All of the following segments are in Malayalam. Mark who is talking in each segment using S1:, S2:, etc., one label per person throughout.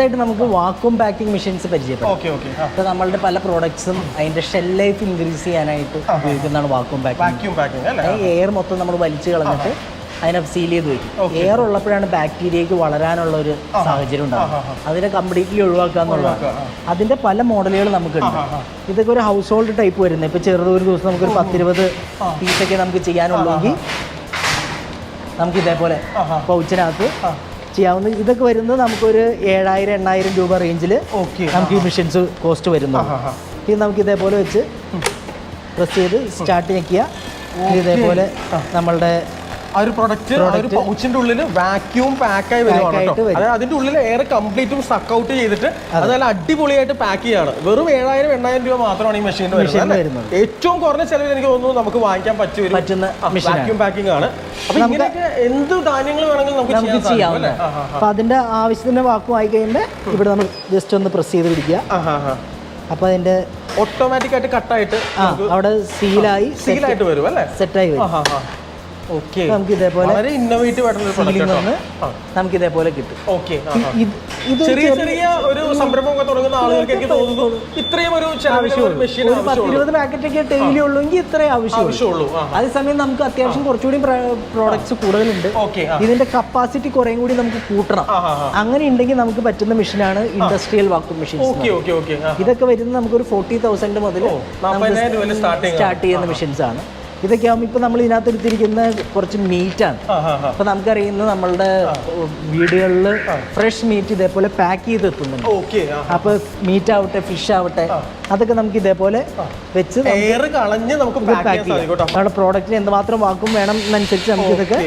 S1: ആയിട്ട് നമുക്ക് വാക്വം പാക്കിംഗ് മെഷീൻസ് പരിചയപ്പെടാം. അപ്പോൾ നമ്മളുടെ പല പ്രോഡക്ട്സും അതിന്റെ ഷെൽ ലൈഫ് ഇൻക്രീസ് ചെയ്യാനായിട്ട് ഉപയോഗിക്കുന്നതാണ് വാക്വം പാക്കിംഗ്. എയർ മൊത്തം നമ്മൾ വലിച്ചു കളഞ്ഞിട്ട് അതിനെ സീൽ ചെയ്ത് വെക്കും. എയർ ഉള്ളപ്പോഴാണ് ബാക്ടീരിയക്ക് വളരാനുള്ള ഒരു സാഹചര്യം ഉണ്ടാകും. അതിനെ കംപ്ലീറ്റ്ലി ഒഴിവാക്കുക എന്നുള്ളതാണ്. അതിന്റെ പല മോഡലുകൾ നമുക്കുണ്ട്. ഇതൊക്കെ ഒരു ഹൗസ് ഹോൾഡ് ടൈപ്പ് വരുന്നത്. ഇപ്പോൾ ചെറുത് ഒരു ദിവസം നമുക്കൊരു 10-20 പീസൊക്കെ നമുക്ക് ചെയ്യാനുള്ളെങ്കിൽ നമുക്ക് ഇതേപോലെ പൗച്ചിനകത്ത് ചെയ്യാവുന്ന. ഇതൊക്കെ വരുന്നത് നമുക്കൊരു 7,000-8,000 രൂപ റേഞ്ചിൽ നമുക്ക് ഈ മെഷീൻസ് കോസ്റ്റ് വരുന്നു. ഇത് നമുക്ക് ഇതേപോലെ വെച്ച് പ്രസ് ചെയ്ത് സ്റ്റാർട്ട് ഞെക്കുക. ഇതേപോലെ നമ്മളുടെ
S2: ആ ഒരു പ്രൊഡക്റ്റ് പൗച്ചിന്റെ ഉള്ളിൽ വാക്യൂം പാക്കായി വരുവാണ്. അതായത് അതിന്റെ ഉള്ളിൽ എയർ കംപ്ലീറ്റും സക്ക് ഔട്ട് ചെയ്തിട്ട് അത് നല്ല അടിപൊളിയായിട്ട് പാക്ക് ചെയ്യാണ്. വെറും 7,000-8,000 രൂപ മാത്രമാണ് ഈ മെഷീൻ വരുന്നത്. ഏറ്റവും കുറഞ്ഞ ചെലവിൽ എനിക്ക് തോന്നുന്നു നമുക്ക് വാങ്ങിക്കാൻ പറ്റുന്ന വാക്യൂം പാക്കിംഗ് ആണ്. അപ്പൊ ഇങ്ങനെയൊക്കെ എന്ത് ധാന്യങ്ങൾ വേണമെങ്കിലും നമുക്ക് ചെയ്യാം.
S1: അപ്പൊ അതിന്റെ ആവശ്യത്തിന് വാക്വം ആയി കഴിയുമ്പോൾ ഇവിടെ നമ്മൾ ജസ്റ്റ് ഒന്ന് പ്രസ് ചെയ്ത് പിടിക്കുക. അപ്പൊ അതിന്റെ
S2: ഓട്ടോമാറ്റിക് ആയിട്ട് കട്ടായിട്ട്
S1: അവിടെ സീലായിട്ട്
S2: വരും അല്ലേ,
S1: സെറ്റായി വരും. നമുക്ക് ഇതേപോലെ നമുക്ക് ഇതേപോലെ കിട്ടും.
S2: ചെറിയ ചെറിയ ഒരു സംരംഭം തുടങ്ങുന്ന ആളുകൾക്ക് എനിക്ക് തോന്നുന്നു ഇത്രയും ഒരു
S1: 10-20 പാക്കറ്റൊക്കെ ഡെയിലി ഉള്ളൂങ്കിൽ ഇത്രയും ആവശ്യമുള്ളൂ. അതേസമയം നമുക്ക് അത്യാവശ്യം കുറച്ചുകൂടി പ്രോഡക്ട്സ് കൂടുതലുണ്ട്. ഇതിന്റെ കപ്പാസിറ്റി കുറേയും കൂടി നമുക്ക് കൂട്ടണം. അങ്ങനെ ഉണ്ടെങ്കിൽ നമുക്ക് പറ്റുന്ന മെഷീനാണ് ഇൻഡസ്ട്രിയൽ വാക്വം മെഷീൻ. ഇതൊക്കെ വരുന്നത് നമുക്കൊരു 40,000 മുതൽ സ്റ്റാർട്ട് ചെയ്യുന്ന മെഷീൻസ് ആണ്. ഇതൊക്കെ ആകുമ്പോൾ ഇപ്പൊ നമ്മൾ ഇതിനകത്ത് എടുത്തിരിക്കുന്ന കുറച്ച് മീറ്റാണ്. അപ്പൊ നമുക്കറിയുന്നത് നമ്മളുടെ വീടുകളിൽ ഫ്രഷ് മീറ്റ് ഇതേപോലെ പാക്ക് ചെയ്ത് എത്തുന്നുണ്ട്. അപ്പൊ മീറ്റ് ആവട്ടെ, ഫിഷ് ആവട്ടെ, അതൊക്കെ നമുക്ക് ഇതേപോലെ വെച്ച് നമ്മുടെ പ്രോഡക്റ്റിന് എന്തുമാത്രം വാക്കും വേണം എന്നനുസരിച്ച് നമുക്ക് ഇതൊക്കെ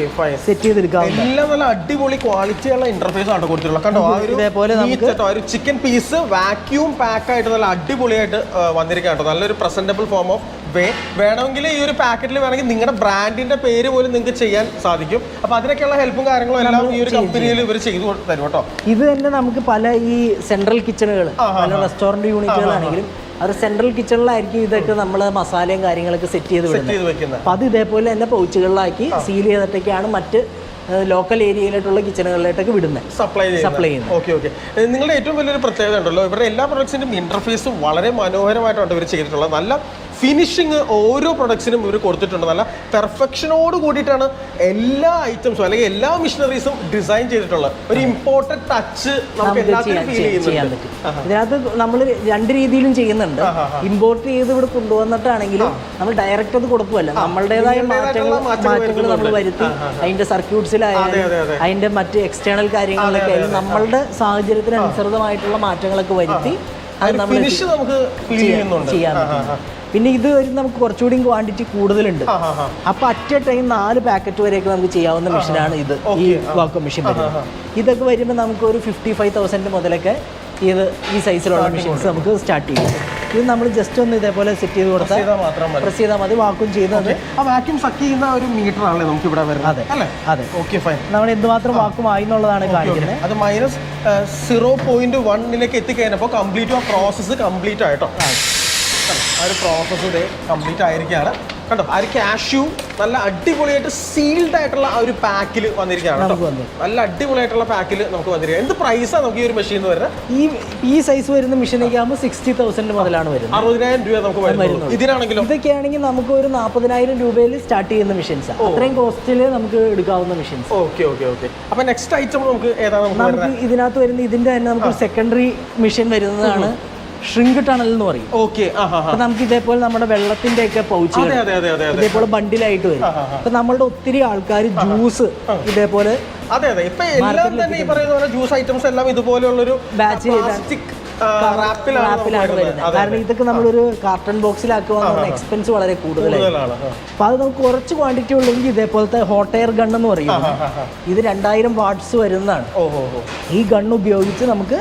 S1: സെറ്റ് ചെയ്തെടുക്കാം.
S2: നല്ല അടിപൊളി ക്വാളിറ്റിയുള്ള ഇന്റർഫേസ് ആണ് കൊടുത്തിട്ടുള്ളത്.
S1: ഇതേപോലെ
S2: നമുക്ക് ചിക്കൻ പീസ് വാക്യൂം പാക്ക് ആയിട്ട് നല്ല അടിപൊളിയായിട്ട് വന്നിരിക്കുകയാണ്. നല്ലൊരു പ്രസന്റബിൾ ഫോം ഓഫ് വേ. വേണമെങ്കിൽ ഈ ഒരു പാക്കറ്റിൽ വേണമെങ്കിൽ നിങ്ങളുടെ ബ്രാൻഡിന്റെ പേര് പോലും നിങ്ങൾക്ക് ചെയ്യാൻ സാധിക്കും. അപ്പൊ അതിനൊക്കെയുള്ള ഹെൽപ്പും കാര്യങ്ങളും എല്ലാം ഈ ഒരു കമ്പനിയിൽ ഇവർ ചെയ്തു തരും കേട്ടോ.
S1: ഇത് തന്നെ നമുക്ക് പല ഈ സെൻട്രൽ കിച്ചണുകൾ, പല റെസ്റ്റോറന്റ് യൂണിറ്റുകളാണെങ്കിലും അത് സെൻട്രൽ കിച്ചണിലായിരിക്കും ഇതൊക്കെ നമ്മൾ മസാലയും കാര്യങ്ങളൊക്കെ സെറ്റ് ചെയ്ത് വെക്കുന്നത്. അപ്പൊ അത് ഇതേപോലെ തന്നെ പൗച്ചുകളിലാക്കി സീൽ ചെയ്തിട്ടൊക്കെയാണ് മറ്റ് ലോക്കൽ ഏരിയയിലായിട്ടുള്ള കിച്ചണുകളിലായിട്ടൊക്കെ വിടുന്നത്, സപ്ലൈ ചെയ്യുന്നത്.
S2: നിങ്ങളുടെ ഏറ്റവും വലിയൊരു പ്രത്യേകത ഉണ്ടല്ലോ, ഇവരുടെ എല്ലാ പ്രൊഡക്ട്സിന്റെയും ഇന്റർഫേസും വളരെ മനോഹരമായിട്ടാണ് ഇവർ ചെയ്തിട്ടുള്ളത്. നല്ല ഫിനിഷിങ് ഓരോ പ്രൊഡക്ട്സിനും ഇവർ കൊടുത്തിട്ടുണ്ട്. നല്ല പെർഫെക്ഷനോട് കൂടിയിട്ടാണ് എല്ലാ ഐറ്റംസും അല്ലെങ്കിൽ എല്ലാ മെഷീനറീസും ഡിസൈൻ ചെയ്തിട്ടുള്ളത്. ഒരു ഇമ്പോർട്ടന്റ് ടച്ച് നമുക്ക് എല്ലാത്തിനും ഫീൽ ചെയ്യുന്നുണ്ട്.
S1: ഇതിനകത്ത് നമ്മൾ 2 രീതിയിലും ചെയ്യുന്നുണ്ട്. ഇമ്പോർട്ട് ചെയ്ത് ഇവിടെ കൊണ്ടുവന്നിട്ടാണെങ്കിലും നമ്മൾ ഡയറക്റ്റ് അത് കൊടുക്കുമല്ല, നമ്മളുടേതായ മാറ്റങ്ങൾ നമ്മൾ വരുത്തി അതിന്റെ സർക്യൂട്ട്സിലായാലും അതിന്റെ മറ്റ് എക്സ്റ്റേണൽ കാര്യങ്ങളിലൊക്കെ ആയാലും നമ്മളുടെ സാഹചര്യത്തിന് അനുസൃതമായിട്ടുള്ള മാറ്റങ്ങളൊക്കെ വരുത്തി അത് നമ്മൾ ചെയ്യാൻ പറ്റും. പിന്നെ ഇത് വരും നമുക്ക് കുറച്ചുകൂടി ക്വാണ്ടിറ്റി കൂടുതലുണ്ട്. അപ്പൊ അറ്റ് എ ടൈം 4 പാക്കറ്റ് വരെയൊക്കെ നമുക്ക് ചെയ്യാവുന്ന മെഷീനാണ് ഇത്, ഈ വാക്വം മെഷീൻ വരുന്നത്. ഇതൊക്കെ വരുമ്പോൾ നമുക്ക് ഒരു 55,000 മുതലൊക്കെ ഈ സൈസിലുള്ള മെഷീൻസ് നമുക്ക് സ്റ്റാർട്ട് ചെയ്യാം. ഇത് നമ്മൾ ജസ്റ്റ് ഒന്ന് ഇതേപോലെ സെറ്റ് ചെയ്ത് കൊടുത്താൽ പ്രസ് ചെയ്താൽ മതി. വാക്വം ചെയ്യുന്നത്
S2: വാക്യൂം സക്ക് ചെയ്യുന്ന ഒരു മീറ്റർ ആണല്ലേ നമുക്ക് ഇവിടെ വരുന്നത്.
S1: അതെ, ഓക്കെ, ഫൈൻ. നമ്മൾ എന്തുമാത്രം വാക്വം ആയി എന്നുള്ളതാണ് കാണിക്കുന്നത്.
S2: അത് -0.1 എത്തിക്കഴിഞ്ഞപ്പോൾ കംപ്ലീറ്റ് ആ പ്രോസസ്സ് കംപ്ലീറ്റ് ആയിട്ടോ. ആ ഒരു പ്രോസസ്സ് ഇതേ കംപ്ലീറ്റ് ആയിരിക്കുകയാണ് കണ്ടോ. ആ ഒരു കാഷ്യൂ നല്ല അടിപൊളിയായിട്ട് സീൽഡ് ആയിട്ടുള്ള ആ ഒരു പാക്കിൽ വന്നിരിക്കുകയാണ്. നല്ല അടിപൊളിയായിട്ടുള്ള പാക്കിൽ നമുക്ക് വന്നിരിക്കുക. എന്ത് പ്രൈസാണ് നമുക്ക് ഈ ഒരു മെഷീൻ വരുന്നത്?
S1: ഈ സൈസ് വരുന്ന മെഷീനൊക്കെ ആകുമ്പോൾ 60,000 മുതലാണ് വരുന്നത്.
S2: 60,000 രൂപ നമുക്ക് വരുന്നത്. ഇതിനാണെങ്കിലും
S1: ഇതൊക്കെയാണെങ്കിൽ നമുക്ക് ഒരു 40,000 രൂപയിൽ സ്റ്റാർട്ട് ചെയ്യുന്ന മെഷീൻസ്. അത്രയും കോസ്റ്റില് നമുക്ക് എടുക്കാവുന്ന മെഷീൻസ്.
S2: അപ്പൊ നെക്സ്റ്റ് ഐറ്റം നമുക്ക് ഏതാണ്?
S1: നമുക്ക് ഇതിനകത്ത് വരുന്ന ഇതിന്റെ തന്നെ നമുക്ക് സെക്കൻഡറി മെഷീൻ വരുന്നതാണ് ഷ്രിങ്ക് ടണൽ എന്ന് പറയും. നമുക്ക് ഇതേപോലെ നമ്മുടെ വെള്ളത്തിന്റെ ഒക്കെ പൗച്ച് ഇതേപോലെ ബണ്ടിലായിട്ട് വരും. അപ്പൊ നമ്മളുടെ ഒത്തിരി ആൾക്കാർ ജ്യൂസ് ഇതേപോലെ
S2: ഇപ്പൊ എല്ലാം തന്നെ ഈ പറയുന്ന പോലെ ജ്യൂസ് ഐറ്റംസ് എല്ലാം ഇതുപോലെയുള്ളൊരു
S1: ബാച്ച് റാപ്പിലാണ് വരുന്നത്. കാരണം ഇതൊക്കെ നമ്മളൊരു കാർട്ടൺ ബോക്സിലാക്കുക എക്സ്പെൻസ് വളരെ കൂടുതലാണ്. അപ്പൊ അത് നമുക്ക് കുറച്ച് ക്വാണ്ടിറ്റി ഉള്ളെങ്കിൽ ഇതേപോലത്തെ ഹോട്ട് എയർ ഗൺ എന്ന് പറയും. ഇത് 2000 വാട്ട്സ് വരുന്നതാണ്. ഈ ഗൺ ഉപയോഗിച്ച് നമുക്ക്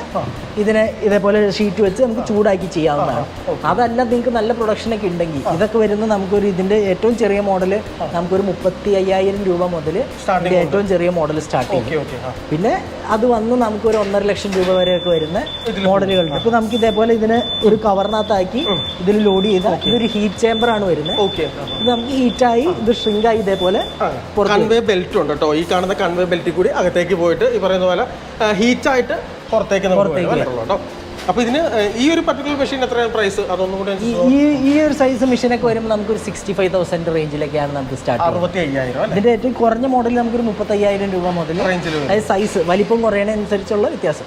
S1: ഇതിനെ ഇതേപോലെ ഷീറ്റ് വെച്ച് നമുക്ക് ചൂടാക്കി ചെയ്യാവുന്നതാണ്. അതല്ല നിങ്ങൾക്ക് നല്ല പ്രൊഡക്ഷനൊക്കെ ഉണ്ടെങ്കിൽ ഇതൊക്കെ വരുന്ന നമുക്കൊരു ഇതിന്റെ ഏറ്റവും ചെറിയ മോഡല് നമുക്കൊരു 35,000 രൂപ മുതൽ ഏറ്റവും ചെറിയ മോഡൽ സ്റ്റാർട്ട് ചെയ്യും. പിന്നെ അത് വന്ന് നമുക്ക് ഒരു 1.5 ലക്ഷം രൂപ വരെയൊക്കെ വരുന്ന മോഡലുകളുണ്ട്. അപ്പോൾ നമുക്ക് ഇതേപോലെ ഇതിന് ഒരു കവറിനകത്താക്കി ഇതിൽ ലോഡ് ചെയ്താൽ ഇതൊരു ഹീറ്റ് ചേമ്പർ ആണ് വരുന്നത്. ഇത് നമുക്ക് ഹീറ്റായി ഇത് ഷ്രിങ്കായി ഇതേപോലെ
S2: കൺവേ ബെൽറ്റ് ഉണ്ട് കേട്ടോ. ഈ കാണുന്ന കൺവേ ബെൽറ്റിൽ കൂടി അകത്തേക്ക് പോയിട്ട് ഈ പറയുന്ന പോലെ ഹീറ്റായിട്ട് പുറത്തേക്ക് കേട്ടോ. അപ്പോൾ ഇതിന് ഈ ഒരു പർട്ടിക്കുലർ മെഷീൻ എത്രയാണ് പ്രൈസ്? അതൊന്നും കൂടെ
S1: ഈ ഒരു സൈസ് മെഷീനൊക്കെ വരുമ്പോൾ നമുക്കൊരു 65,000 റേഞ്ചിലൊക്കെയാണ് നമുക്ക് സ്റ്റാർട്ട്
S2: 65,000.
S1: ഇതിന്റെ ഏറ്റവും കുറഞ്ഞ മോഡൽ നമുക്കൊരു 35,000 രൂപ മുതൽ, അതായത് സൈസ് വലിപ്പം കുറയണനുസരിച്ചുള്ള വ്യത്യാസം.